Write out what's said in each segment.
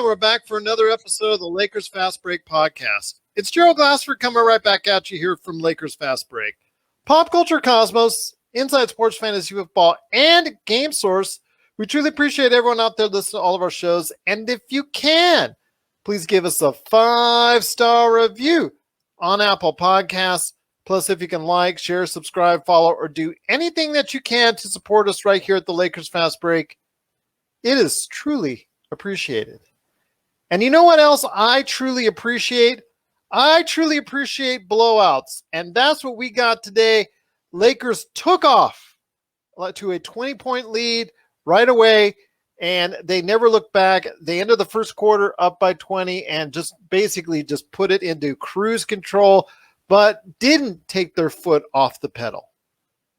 we're back for another episode of the Lakers Fast Break podcast. It's Gerald Glassford coming right back at you here from Lakers Fast Break. Pop Culture Cosmos, Inside Sports Fantasy Football, and Game Source. We truly appreciate everyone out there listening to all of our shows. And if you can, please give us a 5-star review on Apple Podcasts. Plus, if you can like, share, subscribe, follow, or do anything that you can to support us right here at the Lakers Fast Break, it is truly appreciated. And you know what else I truly appreciate? I truly appreciate blowouts. And that's what we got today. Lakers took off to a 20-point lead right away, and they never looked back. They ended the first quarter up by 20 and just basically just put it into cruise control, but didn't take their foot off the pedal.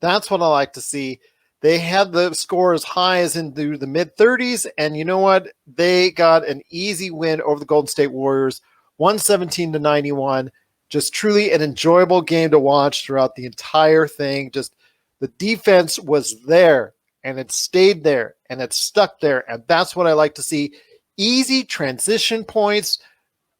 That's what I like to see. They had the score as high as into the mid-30s, and you know what? They got an easy win over the Golden State Warriors, 117-91. Just truly an enjoyable game to watch throughout the entire thing. Just the defense was there, and it stayed there, and it stuck there, and that's what I like to see. Easy transition points.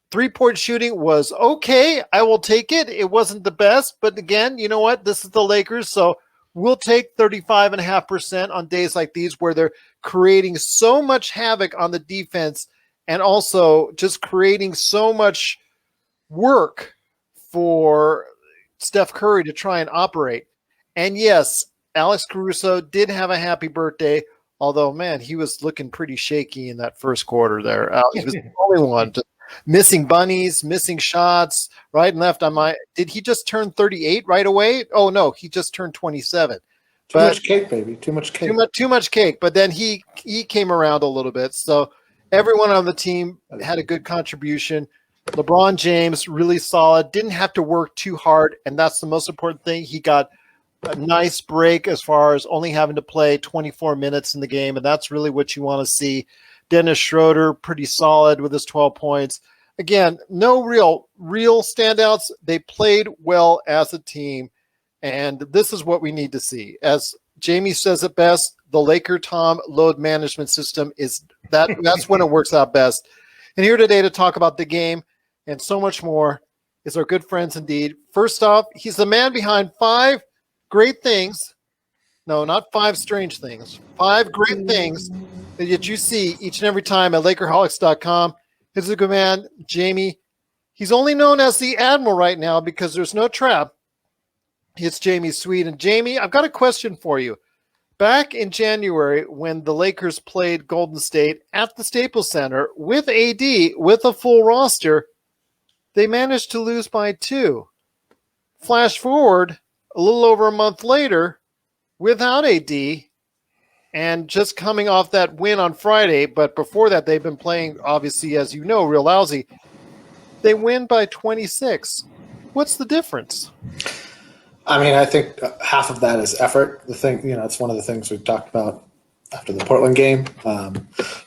Three-point shooting was okay. I will take it. It wasn't the best, but again, you know what? This is the Lakers, so we'll take 35.5% on days like these where they're creating so much havoc on the defense and also just creating so much work for Steph Curry to try and operate. And yes, Alex Caruso did have a happy birthday, although, man, he was looking pretty shaky in that first quarter there. He was the only one just missing bunnies, missing shots, right and left. Did he just turn 38 right away? Oh, no, he just turned 27. Too much cake, baby. Too much cake. Too much cake. But then he came around a little bit. So everyone on the team had a good contribution. LeBron James, really solid. Didn't have to work too hard, and that's the most important thing. He got a nice break as far as only having to play 24 minutes in the game, and that's really what you want to see. Dennis Schroeder, pretty solid with his 12 points. Again, no real standouts. They played well as a team, and this is what we need to see. As Jamie says it best, the LakerTom load management system is that's when it works out best. And here today to talk about the game and so much more is our good friends indeed. First off, he's the man behind 5 great things. No, not 5 strange things. 5 great things that you see each and every time at Lakerholics.com. He's a good man, Jamie. He's only known as the Admiral right now because there's no trap. It's Jamie Sweet. And Jamie, I've got a question for you. Back in January, when the Lakers played Golden State at the Staples Center with AD, with a full roster, they managed to lose by 2. Flash forward a little over a month later, without AD, and just coming off that win on Friday, but before that, they've been playing, obviously, as you know, real lousy. They win by 26. What's the difference? I mean, I think half of that is effort. The thing, it's one of the things we talked about after the Portland game.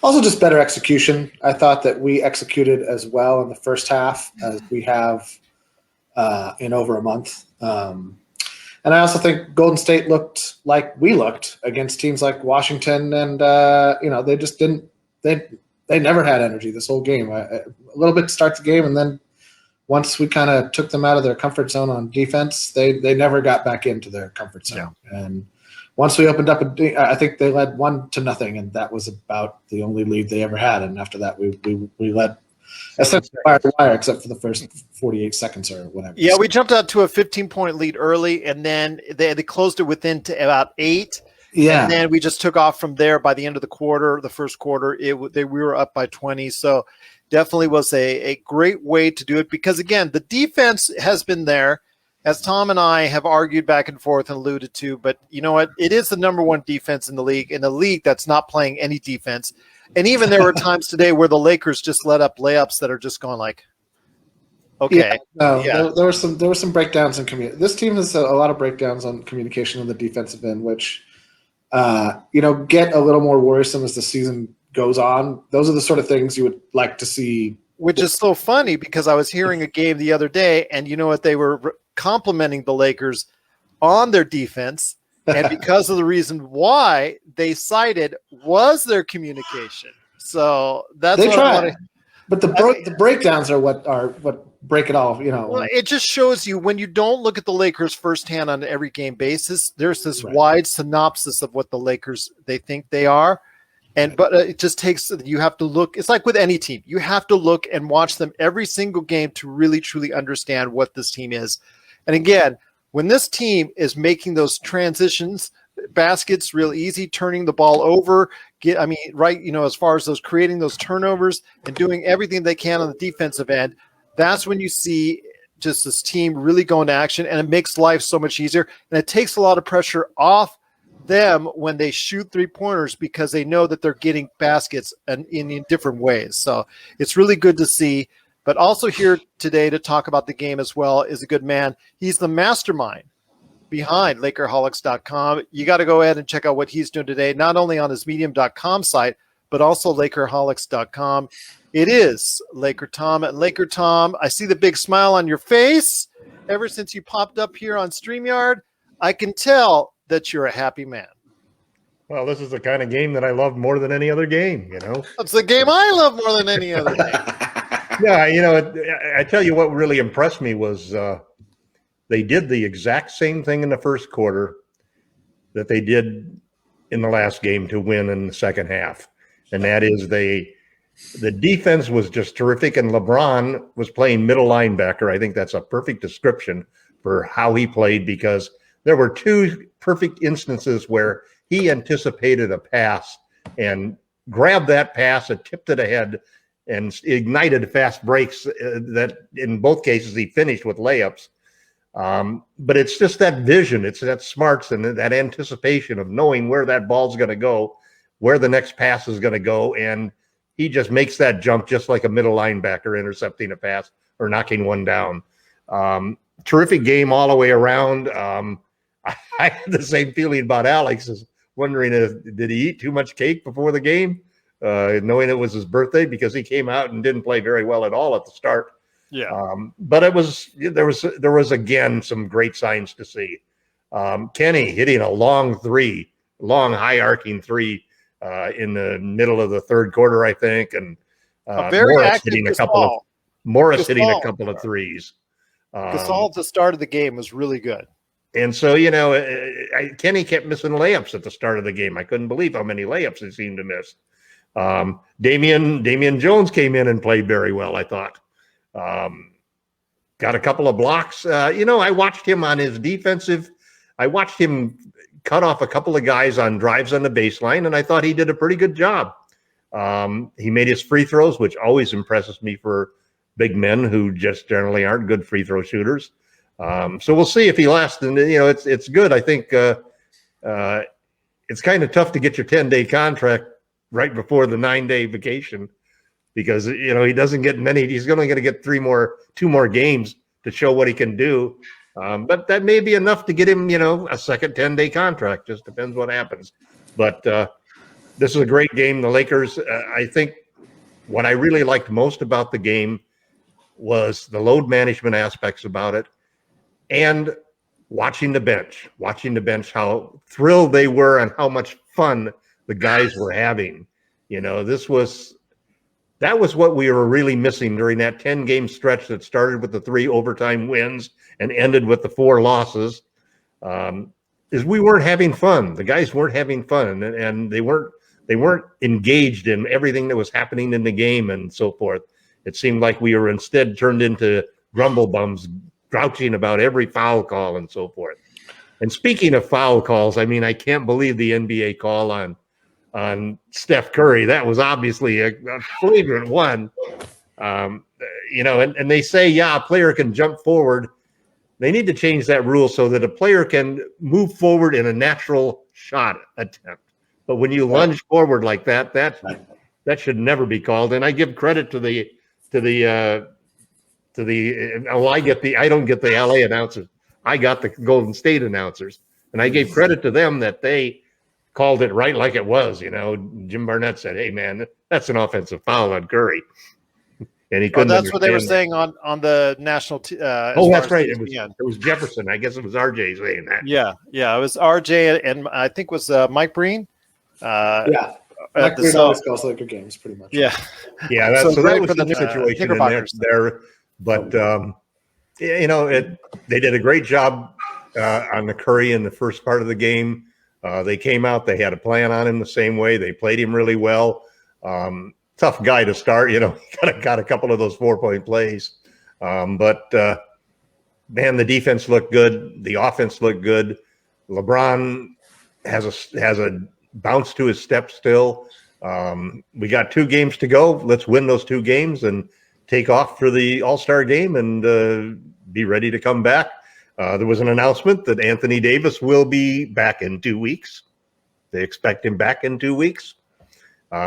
Also, just better execution. I thought that we executed as well in the first half as we have in over a month. And I also think Golden State looked like we looked against teams like Washington, and they just didn't. They never had energy this whole game. A little bit to start the game, and then once we kind of took them out of their comfort zone on defense, they never got back into their comfort zone. Yeah. And once we opened up, I think they led 1-0, and that was about the only lead they ever had. And after that, we led essentially wire to wire, except for the first 48 seconds or whatever. Yeah, we jumped out to a 15-point lead early, and then they closed it within to about 8. Yeah, and then we just took off from there. By the end of the first quarter, we were up by 20. So definitely was a great way to do it because, again, the defense has been there, as Tom and I have argued back and forth and alluded to. But you know what? It is the number 1 defense in a league that's not playing any defense. And even there were times today where the Lakers just let up layups that are just going like, okay. There were some breakdowns in communication. This team has a lot of breakdowns on communication on the defensive end, which get a little more worrisome as the season goes on. Those are the sort of things you would like to see. Which is so funny because I was hearing a game the other day, and you know what? They were complimenting the Lakers on their defense. And because of the reason why they cited was their communication. So that's But the breakdowns are what break it all. Well, it just shows you when you don't look at the Lakers firsthand on every game basis. There's this Right. wide synopsis of what the Lakers they think they are, but it just takes. You have to look. It's like with any team. You have to look and watch them every single game to really truly understand what this team is. And again, when this team is making those transitions, baskets real easy, turning the ball over, as far as those creating those turnovers and doing everything they can on the defensive end, that's when you see just this team really go into action, and it makes life so much easier. And it takes a lot of pressure off them when they shoot 3-pointers because they know that they're getting baskets in different ways. So it's really good to see. But also here today to talk about the game as well is a good man. He's the mastermind behind LakerHolics.com. You got to go ahead and check out what he's doing today, not only on his Medium.com site, but also LakerHolics.com. It is LakerTom. And LakerTom, I see the big smile on your face. Ever since you popped up here on StreamYard, I can tell that you're a happy man. Well, this is the kind of game that I love more than any other game, That's the game I love more than any other game. Yeah, I tell you what really impressed me was they did the exact same thing in the first quarter that they did in the last game to win in the second half. And that is the defense was just terrific, and LeBron was playing middle linebacker. I think that's a perfect description for how he played, because there were two perfect instances where he anticipated a pass and grabbed that pass and tipped it ahead and ignited fast breaks that in both cases he finished with layups. But it's just that vision, it's that smarts and that anticipation of knowing where that ball's going to go, where the next pass is going to go, and he just makes that jump just like a middle linebacker intercepting a pass or knocking one down. Terrific game all the way around. I had the same feeling about Alex, is wondering did he eat too much cake before the game, knowing it was his birthday, because he came out and didn't play very well at all at the start. Yeah. But there was again some great signs to see. Kenny hitting a long high arcing three in the middle of the third quarter, I think, and Morris hitting a couple of threes. Gasol at the start of the game was really good. And so, Kenny kept missing layups at the start of the game. I couldn't believe how many layups he seemed to miss. Damian Jones came in and played very well, I thought. Got a couple of blocks. I watched him on his defensive. I watched him cut off a couple of guys on drives on the baseline, and I thought he did a pretty good job. He made his free throws, which always impresses me for big men who just generally aren't good free throw shooters. So we'll see if he lasts. And it's good. I think it's kind of tough to get your 10-day contract right before the 9-day vacation, because he doesn't get many. He's only going to get two more games to show what he can do. But that may be enough to get him, a second 10-day contract. Just depends what happens. But this is a great game. The Lakers, I think what I really liked most about the game was the load management aspects about it, and watching the bench, how thrilled they were and how much fun the guys were having. That was what we were really missing during that 10-game stretch that started with the 3 overtime wins and ended with the 4 losses, is we weren't having fun. The guys weren't having fun, and they weren't engaged in everything that was happening in the game and so forth. It seemed like we were instead turned into grumble bums, grouching about every foul call and so forth. And speaking of foul calls, I can't believe the NBA call on Steph Curry. That was obviously a flagrant one. And they say, a player can jump forward. They need to change that rule so that a player can move forward in a natural shot attempt. But when you lunge forward like that that should never be called. And I give credit I don't get the LA announcers. I got the Golden State announcers, and I gave credit to them that they called it right like it was. Jim Barnett said, "Hey man, that's an offensive foul on Curry," and he couldn't. That's what they were saying on the national. That's right. It was Jefferson. I guess it was RJ saying that. Yeah. It was RJ, and I think it was Mike Breen. Like the always calls Laker games, pretty much. Yeah. Yeah, that was the the situation in Knickerbockers. there. But they did a great job on the Curry in the first part of the game. They came out, they had a plan on him the same way. They played him really well. Tough guy to start, he got a couple of those 4-point plays. But man, the defense looked good. The offense looked good. LeBron has a bounce to his step still. We got 2 games to go. Let's win those 2 games and take off for the All-Star game and be ready to come back. There was an announcement that Anthony Davis will be back in 2 weeks. They expect him back in 2 weeks,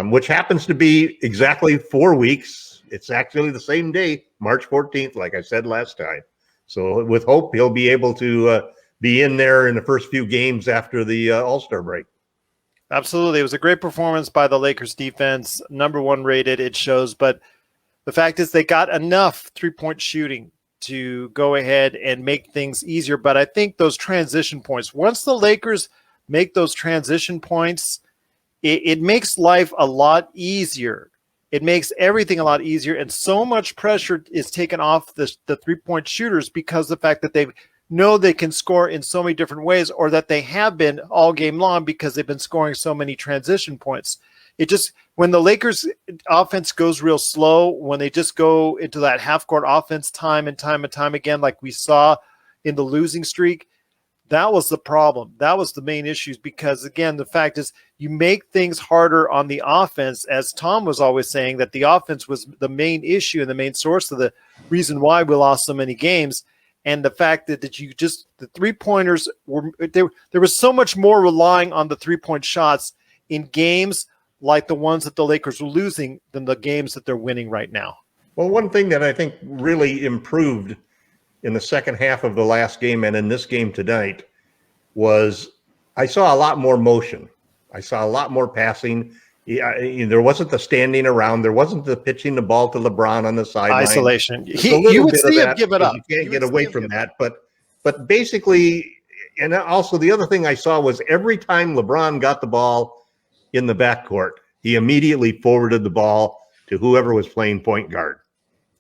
which happens to be exactly 4 weeks. It's actually the same day, March 14th, like I said last time. So with hope, he'll be able to be in there in the first few games after the All-Star break. Absolutely. It was a great performance by the Lakers defense, number 1 rated, it shows. But the fact is they got enough 3-point shooting to go ahead and make things easier. But I think those transition points, once the Lakers make those transition points, it makes life a lot easier. It makes everything a lot easier. And so much pressure is taken off the 3-point shooters because of the fact that they know they can score in so many different ways, or that they have been all game long because they've been scoring so many transition points. It just, when the Lakers offense goes real slow, when they just go into that half-court offense time and time again, like we saw in the losing streak, that was the problem. That was the main issue, because, again, the fact is you make things harder on the offense, as Tom was always saying, that the offense was the main issue and the main source of the reason why we lost so many games. And the fact that the 3-pointers were there was so much more relying on the 3-point shots in games like the ones that the Lakers were losing than the games that they're winning right now. Well, one thing that I think really improved in the second half of the last game and in this game tonight was I saw a lot more motion. I saw a lot more passing. There wasn't the standing around. There wasn't the pitching the ball to LeBron on the sideline. Isolation. You would see him give it up. You can't get away from that. But basically, and also the other thing I saw was every time LeBron got the ball in the backcourt, he immediately forwarded the ball to whoever was playing point guard.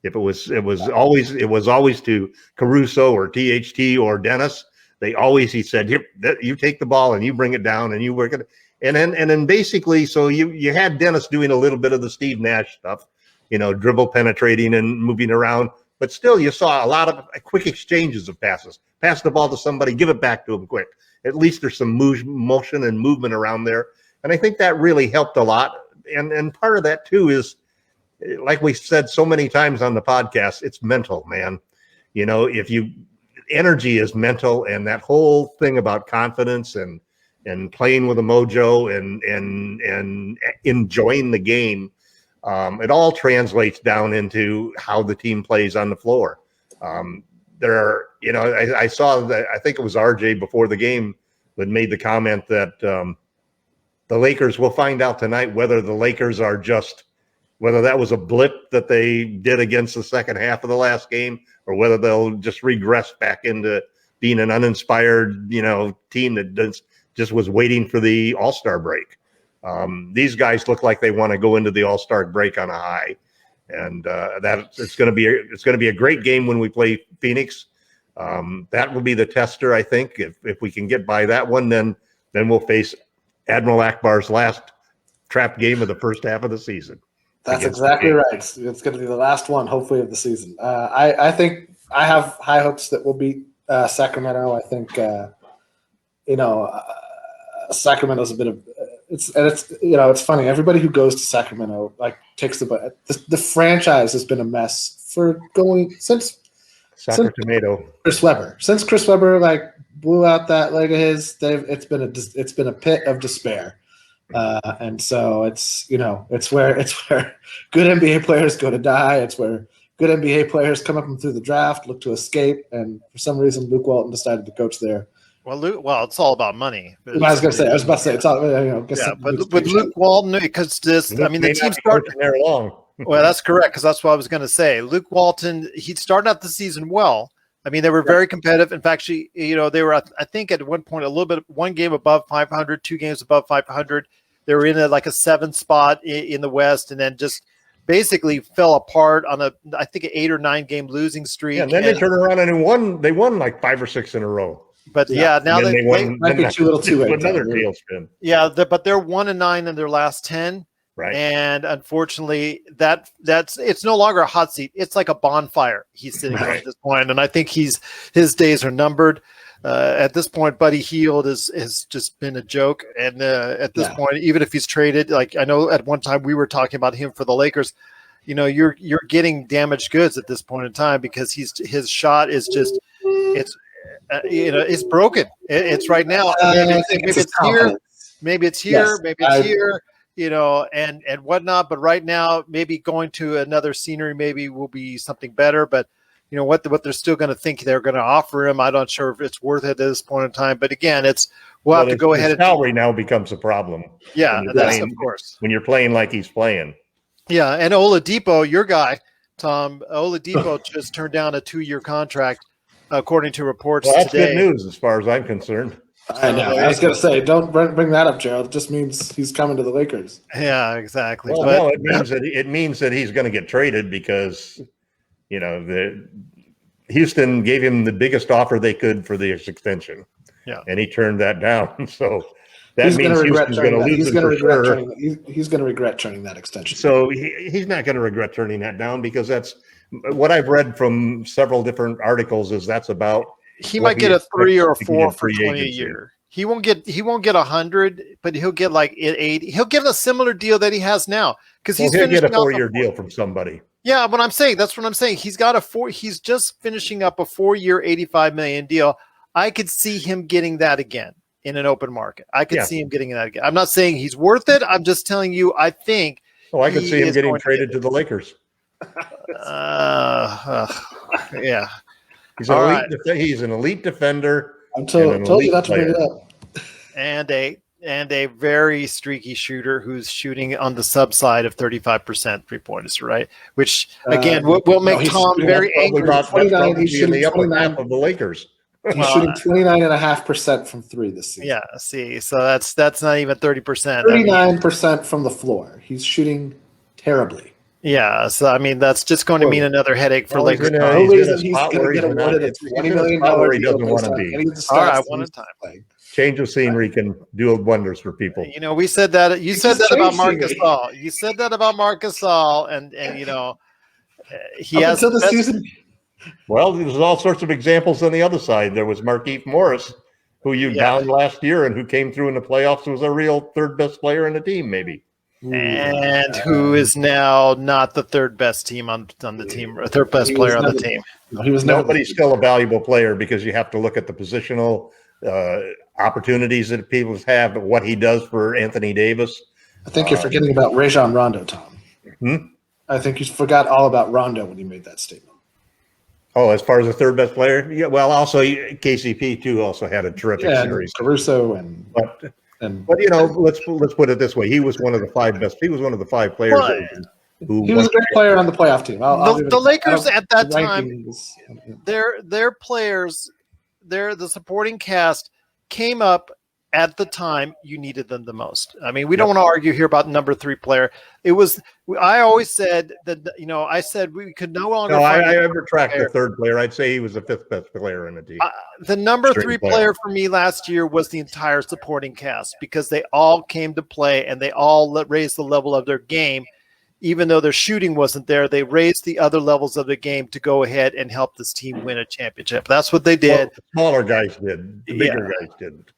If it was always to Caruso or THT or Dennis. He said, "Here, you take the ball and you bring it down and you work it." And then basically, so you had Dennis doing a little bit of the Steve Nash stuff, dribble penetrating and moving around, but still you saw a lot of quick exchanges of passes. Pass the ball to somebody, give it back to him quick. At least there's some motion and movement around there. And I think that really helped a lot. And part of that too is, like we said so many times on the podcast, it's mental, man. Energy is mental, and that whole thing about confidence and playing with a mojo and enjoying the game, it all translates down into how the team plays on the floor. I saw that, I think it was RJ before the game that made the comment that the Lakers, we'll find out tonight whether the Lakers are whether that was a blip that they did against the second half of the last game, or whether they'll just regress back into being an uninspired, team that just was waiting for the All-Star break. These guys look like they want to go into the All-Star break on a high, and that it's going to be a great game when we play Phoenix. That will be the tester, I think. If we can get by that one, then we'll face Admiral Akbar's last trap game of the first half of the season. That's exactly right. It's going to be the last one, hopefully, of the season. I think I have high hopes that we'll beat Sacramento. I think Sacramento's a bit of it's funny. Everybody who goes to Sacramento takes the franchise has been a mess for since Chris Webber. Since Chris Webber blew out that leg of his, it's been a pit of despair. And so it's where good NBA players go to die. It's where good NBA players come up through the draft, look to escape, and for some reason Luke Walton decided to coach there. Well, it's all about money. I was about to say it's all. But with Luke Walton, because the team started there long. Well, that's correct, because that's what I was going to say. Luke Walton, he started out the season well. They were very competitive. In fact, they were, I think, at one point one game above 500, 2 games above 500. They were in like a 7th spot in the West, and then just basically fell apart on I think an 8 or 9 game losing streak. Yeah, and then they turned around and won. They won like 5 or 6 in a row. But now they won. Might be too little too late. Another tailspin. Yeah, but they're 1-9 in their last 10. Right. And unfortunately, it's no longer a hot seat. It's like a bonfire he's sitting on at this point. And I think his days are numbered. At this point, Buddy Hield has just been a joke. And at this point, even if he's traded, like I know at one time we were talking about him for the Lakers, you're getting damaged goods at this point in time because his shot is just it's broken. It's right now. Maybe it's here. Maybe it's here. Maybe it's here. And whatnot. But right now, maybe going to another scenery maybe will be something better. But what they're still going to think they're going to offer him, I'm not sure if it's worth it at this point in time. But again, we'll have to go ahead. Salary now becomes a problem. Yeah, that's of course when you're playing like he's playing. Yeah, and Oladipo, your guy, Tom Oladipo, just turned down a 2-year contract, according to reports today. That's good news as far as I'm concerned. I know. I was going to say, don't bring that up, Gerald. It just means he's coming to the Lakers. Yeah, exactly. Well, no, it means that he's going to get traded because, Houston gave him the biggest offer they could for the extension. Yeah, and he turned that down. So that means Houston's going to lose him for sure. He's going to regret turning that extension. So he's not going to regret turning that down because that's what I've read from several different articles. Is that's about. He might get a 3 or 4 for 20 a year. He won't get 100, but he'll get like 80. He'll get a similar deal that he has now because he'll get a 4-year deal from somebody. Yeah, but that's what I'm saying. He's just finishing up a 4-year, $85 million deal. I could see him getting that again in an open market. I could see him getting that again. I'm not saying he's worth it. I'm just telling you, I think. Oh, I could see him getting traded to the Lakers. Yeah. He's an elite defender. I'm told you not to bring it up. And a very streaky shooter who's shooting on the sub side of 35% 3-pointers, right? Which again will make Tom very angry. He's in the upper half of the Lakers. He's shooting 29.5% from 3 this season. Yeah, see, so that's not even 30%. 39% from the floor. He's shooting terribly. Yeah, so I mean that's just going to mean another headache for Lakers. He's going to get awarded a $20 million deal. He doesn't want to be. All right, one at a time. Change of scenery can do wonders for people. We said that. You said that about Marc Gasol. You said that about Marc Gasol, and he has until the season. Well, there's all sorts of examples on the other side. There was Markieff Morris, who you downed last year and who came through in the playoffs and was a real third best player in the team, maybe. And who is now not the third best team on the team, or third best player on the team. No, he was nobody's still a valuable player because you have to look at the positional opportunities that people have, but what he does for Anthony Davis. I think you're forgetting about Rajon Rondo, Tom. I think you forgot all about Rondo when you made that statement. Oh, as far as the third best player? Yeah, well, also KCP too also had a terrific series. Caruso but let's put it this way: he was one of the 5 best. He was one of the 5 players he was a great player on the playoff team. The Lakers at that time, their players, the supporting cast came up at the time you needed them the most. I mean, we don't want to argue here about number 3 player. I always said that, I said we could no longer. No, I retract the 3rd player. I'd say he was the 5th best player in the team. The number 3 player for me last year was the entire supporting cast because they all came to play and they all raised the level of their game. Even though their shooting wasn't there, they raised the other levels of the game to go ahead and help this team win a championship. That's what they did. Well, the smaller guys did. The bigger guys didn't.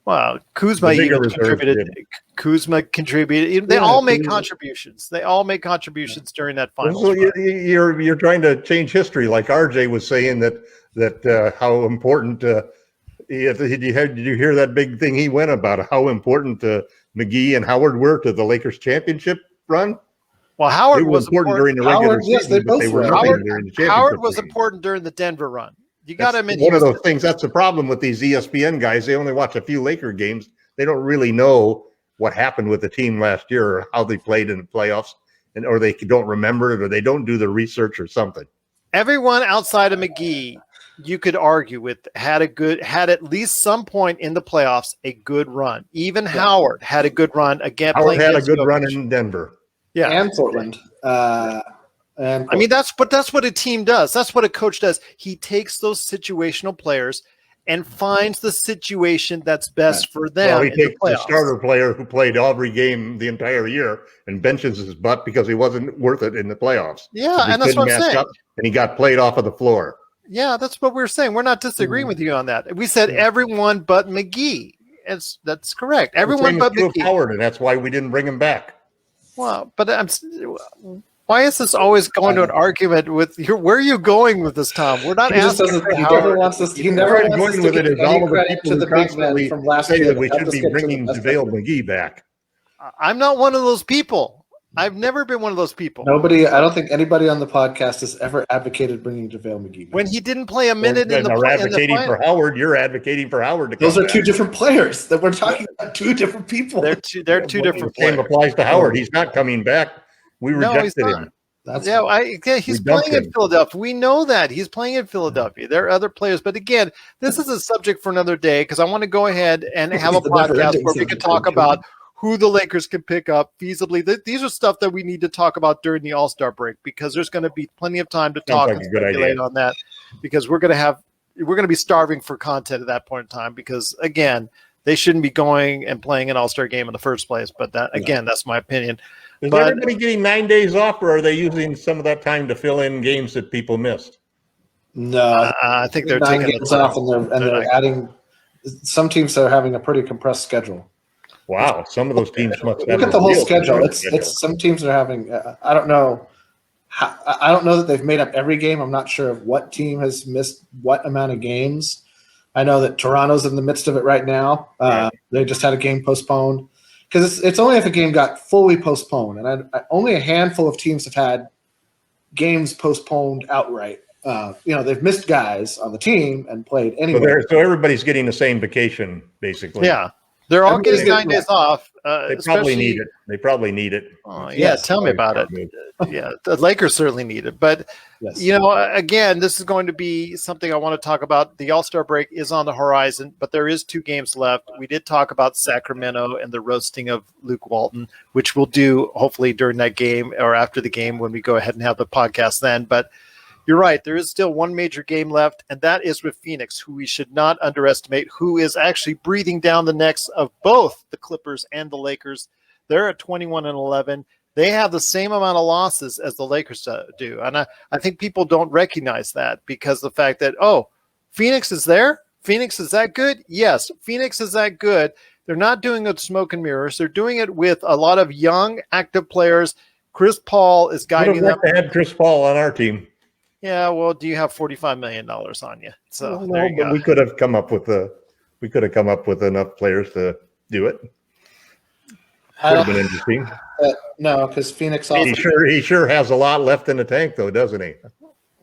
Wow, Kuzma even contributed. Kuzma contributed. They all made contributions. They all made contributions during that final. So you're trying to change history, like RJ was saying that how important. Did you hear that big thing he went about how important McGee and Howard were to the Lakers championship run? Well, Howard was important during the regular season. Howard was important during the Denver run. You got to admit, one of those things. That's the problem with these ESPN guys. They only watch a few Laker games. They don't really know what happened with the team last year or how they played in the playoffs, or they don't remember it, or they don't do the research or something. Everyone outside of McGee you could argue with had at least some point in the playoffs a good run. Even Howard had a good run again. Howard had a against good Jokic. run in Denver. Yeah, and Portland. I mean, that's what a team does. That's what a coach does. He takes those situational players and finds the situation that's best for them. Well, he in the takes the playoffs. starter player who played every game the entire year and benches his butt because he wasn't worth it in the playoffs. Yeah, and that's what I'm saying. And he got played off of the floor. Yeah, that's what we're saying. We're not disagreeing with you on that. We said everyone but McGee. That's correct. Everyone but McGee. Howard, and that's why we didn't bring him back. Well, but why is this always going to an argument with your? Where are you going with this, Tom? We're not asking. He never wants us. He never wants us to give any credit to the big men from last year. We should be bringing JaVale McGee back. I'm not one of those people. I've never been one of those people. I don't think anybody on the podcast has ever advocated bringing JaVale McGee back. When he didn't play a minute in the We're advocating for Howard. You're advocating for Howard to come Those are back. two different players. That we're talking about two different people. They're two different The same players. applies to Howard. He's not coming back. We rejected him. He's playing in Philadelphia. We know that he's playing in Philadelphia. There are other players, but again, this is a subject for another day because I want to go ahead and have a podcast where we can talk about who the Lakers can pick up feasibly. These are stuff that we need to talk about during the All-Star break because there's going to be plenty of time to talk and speculate on that because we're going to be starving for content at that point in time because again, they shouldn't be going and playing an All-Star game in the first place. But that's my opinion. Is everybody getting 9 days off, or are they using some of that time to fill in games that people missed? No, I think they're 9 taking games off, and they're adding. Some teams are having a pretty compressed schedule. Wow, some of those teams must have. Look at the whole schedule. It's some teams are having. I don't know. I don't know that they've made up every game. I'm not sure of what team has missed what amount of games. I know that Toronto's in the midst of it right now. They just had a game postponed. Because it's only if a game got fully postponed, and only a handful of teams have had games postponed outright. They've missed guys on the team and played anyway. So everybody's getting the same vacation, basically. Yeah, they're all getting 9 days off. They probably need it. They probably need it. Oh, yeah, tell me about it. Yeah, the Lakers certainly need it. But, again, this is going to be something I want to talk about. The All-Star break is on the horizon, but there is 2 games left. We did talk about Sacramento and the roasting of Luke Walton, which we'll do hopefully during that game or after the game when we go ahead and have the podcast then. But you're right. There is still one major game left, and that is with Phoenix, who we should not underestimate, who is actually breathing down the necks of both the Clippers and the Lakers. They're at 21-11. They have the same amount of losses as the Lakers do. And I think people don't recognize that because the fact that, Phoenix is there? Phoenix is that good? Yes, Phoenix is that good. They're not doing it with smoke and mirrors. They're doing it with a lot of young, active players. Chris Paul is guiding them. Would have had Chris Paul on our team. Yeah, well, do you have $45 million on you? So no, but we could have come up with enough players to do it. Would have been interesting. No, because Phoenix. He sure has a lot left in the tank, though, doesn't he?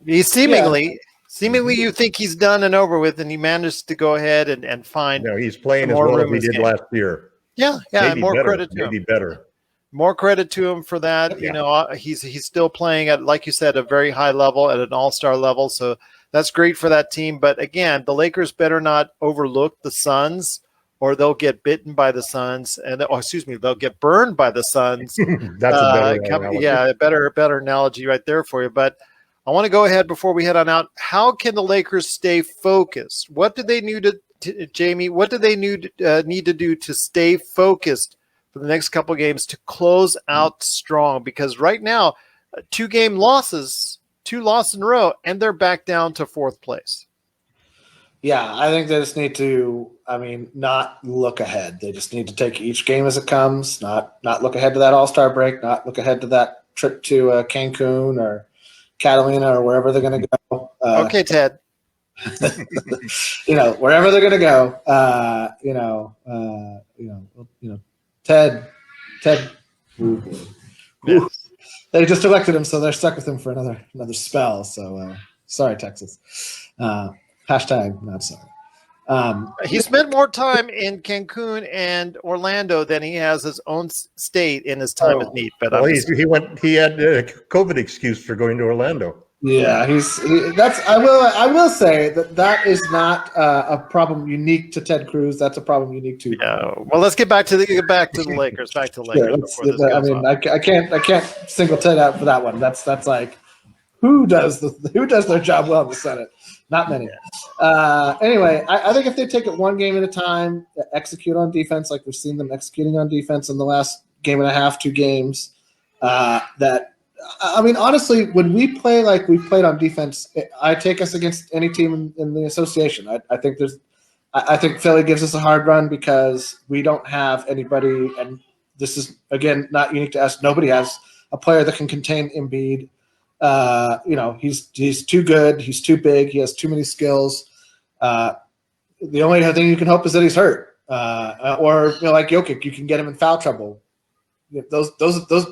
He seemingly, you think he's done and over with, and he managed to go ahead and find. No, he's playing as well as he did last year. Yeah, maybe more better, credit to him. Maybe better. More credit to him for that. Yeah. He's still playing at, like you said, a very high level, at an all-star level. So that's great for that team. But again, the Lakers better not overlook the Suns, or they'll get bitten by the Suns, they'll get burned by the Suns. That's a better analogy. better analogy right there for you. But I want to go ahead before we head on out. How can the Lakers stay focused? What do they need to Jamie? What do they need to do to stay focused for the next couple of games to close out strong? Because right now, 2 losses in a row, and they're back down to 4th place. Yeah, I think they just need to, not look ahead. They just need to take each game as it comes, not look ahead to that All-Star break, not look ahead to that trip to Cancun or Catalina or wherever they're going to go. Okay, Ted. Wherever they're going to go, Ted. Yes. They just elected him, so they're stuck with him for another spell. So sorry, Texas. Hashtag not sorry. He spent more time in Cancun and Orlando than he has his own state in his time of need. But he had a COVID excuse for going to Orlando. Yeah, I will say that is not a problem unique to Ted Cruz. That's a problem unique to. Yeah. Well, let's get back to the Lakers. Back to the Sure, Lakers before this goes on. I can't single Ted out for that one. That's like who does their job well in the Senate? Not many. Anyway, I think if they take it one game at a time, execute on defense like we've seen them executing on defense in the last game and a half, 2 games, honestly, when we play like we played on defense, I take us against any team in the association. I think Philly gives us a hard run because we don't have anybody, and this is again not unique to us. Nobody has a player that can contain Embiid. He's too good. He's too big. He has too many skills. The only thing you can hope is that he's hurt, or like Jokic, you can get him in foul trouble. Those.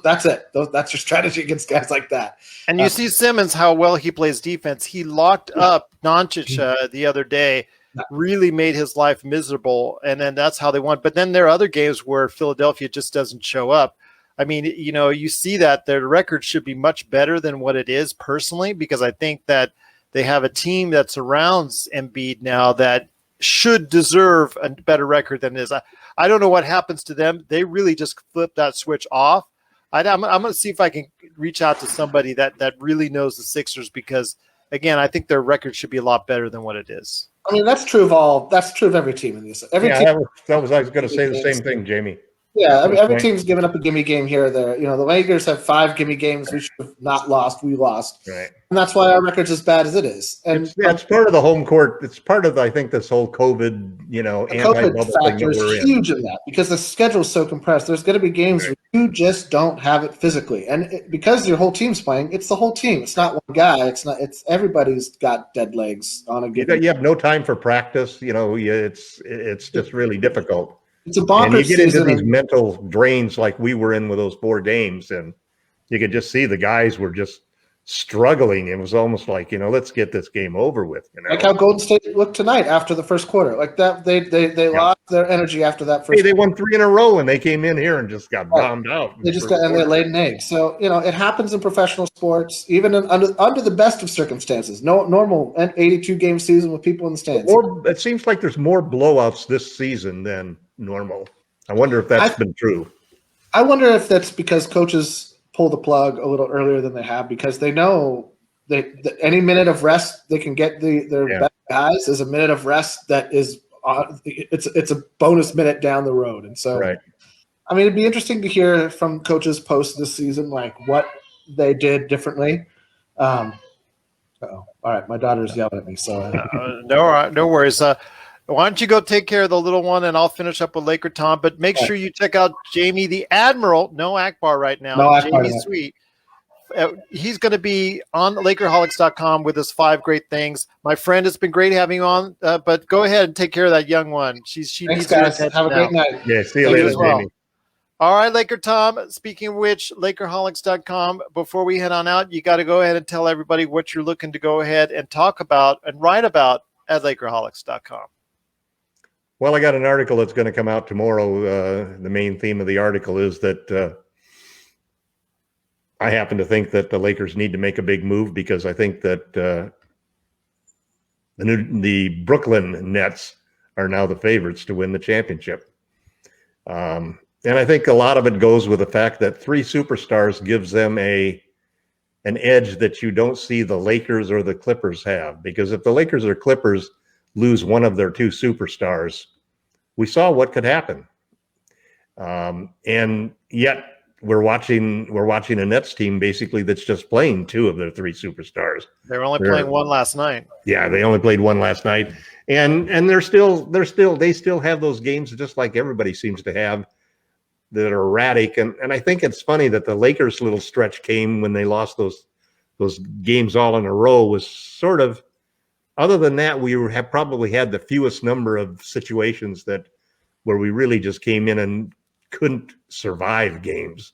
That's it. That's your strategy against guys like that. And you see Simmons, how well he plays defense. He locked up Doncic the other day, really made his life miserable, and then that's how they won. But then there are other games where Philadelphia just doesn't show up. I mean, you see that their record should be much better than what it is personally, because I think that they have a team that surrounds Embiid now that should deserve a better record than it is. I don't know what happens to them. They really just flip that switch off. I'm going to see if I can reach out to somebody that really knows the Sixers, because, again, I think their record should be a lot better than what it is. I mean, that's true of every team in this. Team, I was going to say the same thing, Jamie. Yeah, every team's given up a gimme game here or there. The Lakers have 5 gimme games we should have not lost. We lost. Right. And that's why our record's as bad as it is. And it's part of the home court. It's part of, I think, this whole COVID, anti-bubble factor is huge in that, because the schedule's so compressed. There's going to be games where you just don't have it physically. And because your whole team's playing, it's the whole team. It's not one guy. It's everybody's got dead legs on a given. You have no time for practice. It's just really difficult. It's a bonkers and you get into these season. mental drains like we were in with those 4 games, and you could just see the guys were just struggling. It was almost like, let's get this game over with. Like how Golden State looked tonight after the first quarter. Like that, they lost their energy after that first. Hey, they won 3 in a row, and they came in here and just got bombed out. They laid an egg. So it happens in professional sports, even under the best of circumstances. No normal 82 game season with people in the stands. It seems like there's more blowouts this season than normal. I wonder if that's been true. I wonder if that's because coaches pull the plug a little earlier than they have, because they know that any minute of rest they can get their best guys is a minute of rest that is it's a bonus minute down the road. And so, right. I mean, it'd be interesting to hear from coaches post this season, like what they did differently. All right, my daughter's yelling at me. So no worries. Why don't you go take care of the little one, and I'll finish up with LakerTom. But make sure you check out Jamie the Admiral. No Akbar right now. No Jamie Sweet. He's going to be on LakerHolics.com with his 5 great things. My friend, it's been great having you on. But go ahead and take care of that young one. She Thanks, needs guys. your attention Have a great now. night. Yeah, see you later, Jamie. All right, LakerTom. Speaking of which, LakerHolics.com. Before we head on out, you got to go ahead and tell everybody what you're looking to go ahead and talk about and write about at LakerHolics.com. Well, I got an article that's going to come out tomorrow. The main theme of the article is that I happen to think that the Lakers need to make a big move, because I think that the Brooklyn Nets are now the favorites to win the championship. And I think a lot of it goes with the fact that 3 superstars gives them an edge that you don't see the Lakers or the Clippers have. Because if the Lakers or Clippers lose one of their 2 superstars, we saw what could happen. And yet we're watching a Nets team basically that's just playing 2 of their 3 superstars. They're only playing 1 last night. Yeah, they only played 1 last night. And they still have those games just like everybody seems to have that are erratic. And I think it's funny that the Lakers' little stretch came when they lost those games all in a row, was sort of, other than that, we have probably had the fewest number of situations where we really just came in and couldn't survive games.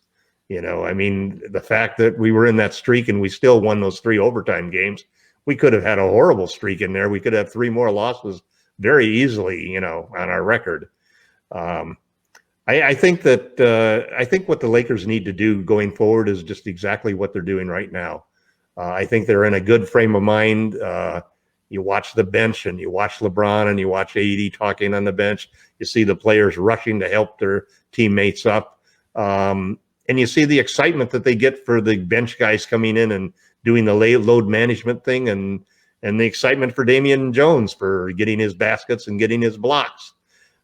I mean, the fact that we were in that streak and we still won those 3 overtime games, we could have had a horrible streak in there. We could have 3 more losses very easily, on our record. I think what the Lakers need to do going forward is just exactly what they're doing right now. I think they're in a good frame of mind. You watch the bench and you watch LeBron and you watch AD talking on the bench. You see the players rushing to help their teammates up. And you see the excitement that they get for the bench guys coming in and doing the load management thing, and the excitement for Damian Jones for getting his baskets and getting his blocks.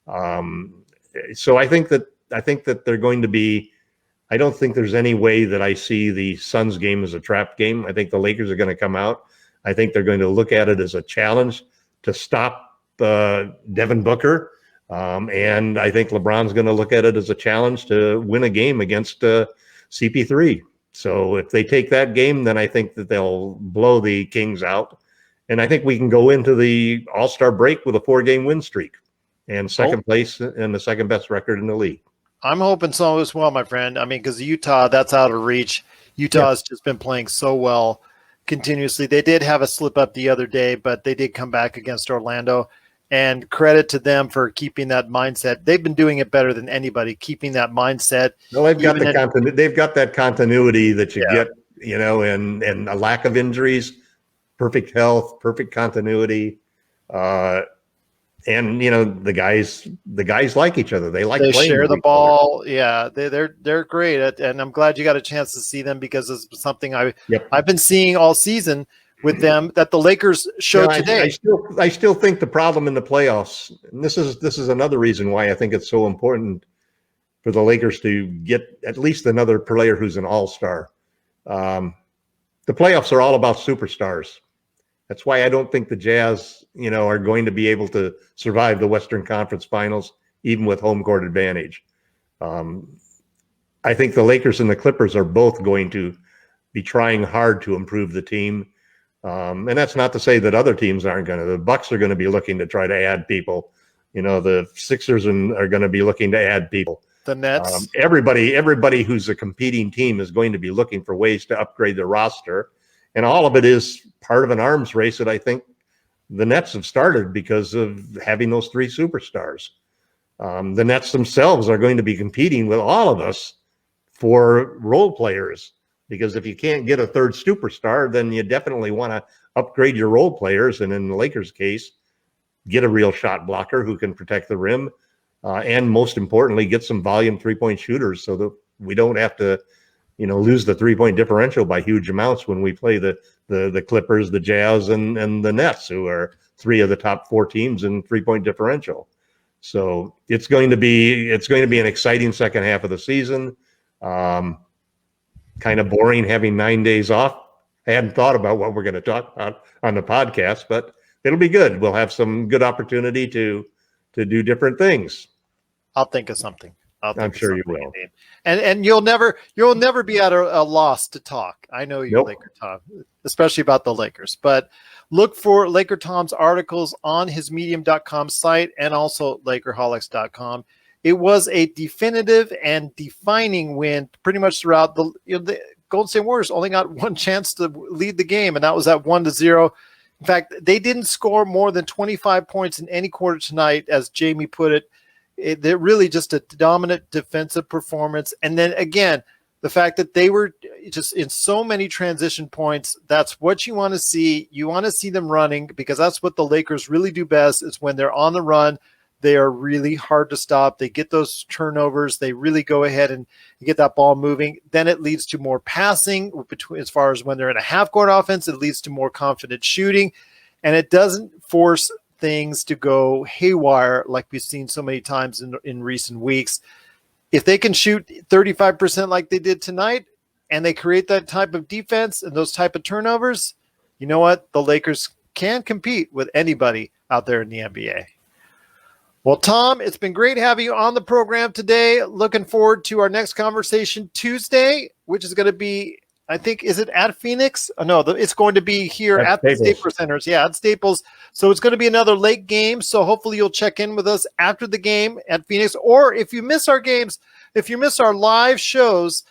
So I think that they're going to be, I don't think there's any way that I see the Suns game as a trap game. I think the Lakers are going to come out. I think they're going to look at it as a challenge to stop Devin Booker. And I think LeBron's going to look at it as a challenge to win a game against CP3. So if they take that game, then I think that they'll blow the Kings out. And I think we can go into the All-Star break with a 4-game win streak and second place and the second best record in the league. I'm hoping so as well, my friend. I mean, because Utah, that's out of reach. Utah has just been playing so well continuously. They did have a slip up the other day, but they did come back against Orlando. And credit to them for keeping that mindset. They've been doing it better than anybody, keeping that mindset. Well, they've got they've got that continuity that you get, and a lack of injuries, perfect health, perfect continuity. And the guys like each other. They playing share the ball. Yeah, they're great. And I'm glad you got a chance to see them, because it's something I've been seeing all season with them that the Lakers showed today. I still think the problem in the playoffs, and this is another reason why I think it's so important for the Lakers to get at least another player who's an all-star. The playoffs are all about superstars. That's why I don't think the Jazz, are going to be able to survive the Western Conference Finals, even with home court advantage. I think the Lakers and the Clippers are both going to be trying hard to improve the team. And that's not to say that other teams aren't going to. The Bucks are going to be looking to try to add people. The Sixers are going to be looking to add people. The Nets. Everybody who's a competing team is going to be looking for ways to upgrade their roster. And all of it is part of an arms race that I think the Nets have started because of having those 3 superstars. The Nets themselves are going to be competing with all of us for role players. Because if you can't get a third superstar, then you definitely want to upgrade your role players. And in the Lakers' case, get a real shot blocker who can protect the rim. And most importantly, get some volume 3-point shooters so that we don't have to, lose the 3-point differential by huge amounts when we play the Clippers, the Jazz, and the Nets, who are 3 of the top 4 teams in 3-point differential. So it's going to be an exciting second half of the season. Kind of boring having 9 days off. I hadn't thought about what we're going to talk about on the podcast, but it'll be good. We'll have some good opportunity to do different things. I'll think of something. I'm sure you will. And you'll never be at a loss to talk. I know you, LakerTom, especially about the Lakers. But look for LakerTom's articles on his medium.com site and also Lakerholics.com. It was a definitive and defining win pretty much throughout the Golden State Warriors only got one chance to lead the game, and that was at 1-0. In fact, they didn't score more than 25 points in any quarter tonight, as Jamie put it. They're really just a dominant defensive performance. And then again, the fact that they were just in so many transition points, that's what you want to see. You want to see them running, because that's what the Lakers really do best, is when they're on the run. They are really hard to stop. They get those turnovers. They really go ahead and get that ball moving. Then it leads to more passing as far as when they're in a half-court offense. It leads to more confident shooting, and it doesn't force things to go haywire like we've seen so many times in recent weeks. If they can shoot 35% like they did tonight, and they create that type of defense and those type of turnovers, you know what? The Lakers can compete with anybody out there in the NBA. Well, Tom, it's been great having you on the program today. Looking forward to our next conversation Tuesday, which is going to be, I think, is it at Phoenix? Oh, no, it's going to be here at the Staples Centers. Yeah, at Staples. So it's going to be another late game. So hopefully you'll check in with us after the game at Phoenix. Or if you miss our games, if you miss our live shows,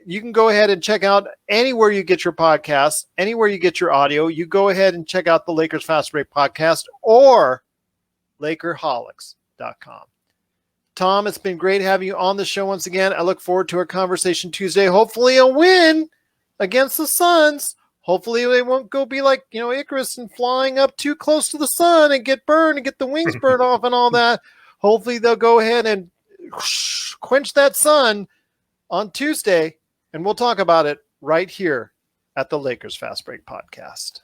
you can go ahead and check out anywhere you get your podcasts, anywhere you get your audio. You go ahead and check out the Lakers Fast Break podcast or Lakerholics.com. Tom, it's been great having you on the show once again. I look forward to our conversation Tuesday. Hopefully a win against the Suns Hopefully they won't go be like, Icarus and flying up too close to the sun and get burned and get the wings burned off and all that. Hopefully they'll go ahead and quench that sun on Tuesday, and we'll talk about it right here at the Lakers Fast Break Podcast.